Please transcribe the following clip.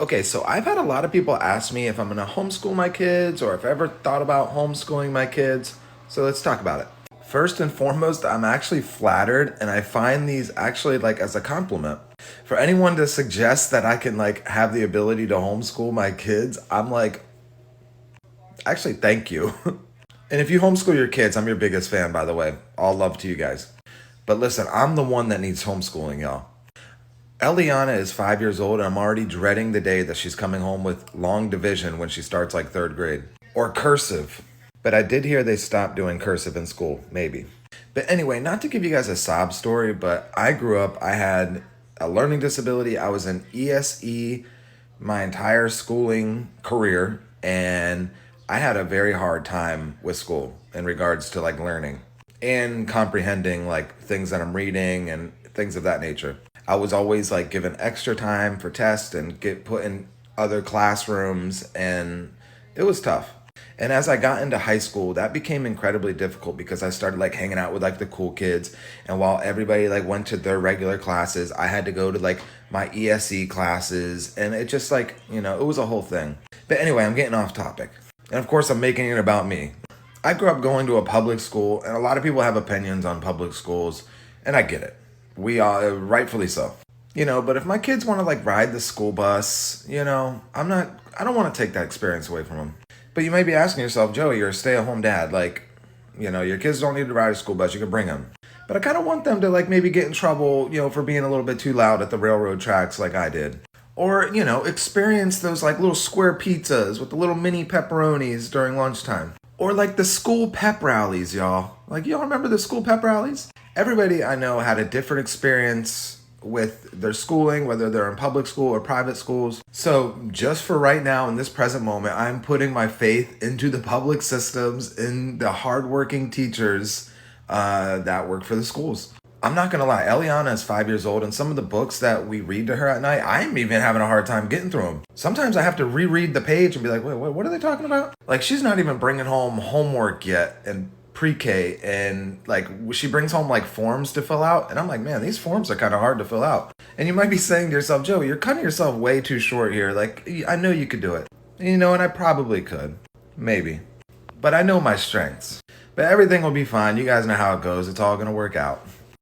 Okay, so I've had a lot of people ask me if I'm gonna homeschool my kids or if I ever thought about homeschooling my kids. So let's talk about it. First and foremost, I'm actually flattered and I find these actually like as a compliment. For anyone to suggest that I can like have the ability to homeschool my kids, I'm like, actually, thank you. And if you homeschool your kids, I'm your biggest fan, by the way. All love to you guys. But listen, I'm the one that needs homeschooling, y'all. Eliana is 5 years old, and I'm already dreading the day that she's coming home with long division when she starts like third grade. Or cursive. But I did hear they stopped doing cursive in school, maybe. But anyway, not to give you guys a sob story, but I grew up, I had a learning disability. I was in ESE my entire schooling career, and I had a very hard time with school in regards to like learning and comprehending like things that I'm reading and things of that nature. I was always like given extra time for tests and get put in other classrooms, and it was tough. And as I got into high school, that became incredibly difficult because I started like hanging out with like the cool kids, and while everybody like went to their regular classes, I had to go to like my ESE classes, and it just like, it was a whole thing. But anyway, I'm getting off topic. And of course, I'm making it about me. I grew up going to a public school, and a lot of people have opinions on public schools, and I get it. We are rightfully so. But if my kids want to like ride the school bus, I don't want to take that experience away from them. But you may be asking yourself, Joey, you're a stay-at-home dad. Like, your kids don't need to ride a school bus. You can bring them. But I kind of want them to like maybe get in trouble, for being a little bit too loud at the railroad tracks like I did. Or, experience those like little square pizzas with the little mini pepperonis during lunchtime. Or like the school pep rallies, y'all. Like, y'all remember the school pep rallies? Everybody I know had a different experience with their schooling, whether they're in public school or private schools. So just for right now, in this present moment, I'm putting my faith into the public systems, in the hardworking teachers that work for the schools. I'm not gonna lie, Eliana is 5 years old, and some of the books that we read to her at night, I'm even having a hard time getting through them. Sometimes I have to reread the page and be like, wait, what are they talking about? Like, she's not even bringing home homework yet and pre-K, and like she brings home like forms to fill out, and I'm like, man, these forms are kind of hard to fill out. And you might be saying to yourself, Joe, you're cutting yourself way too short here. Like, I know you could do it, and I probably could, maybe, but I know my strengths. But everything will be fine. You guys know how it goes. It's all gonna work out.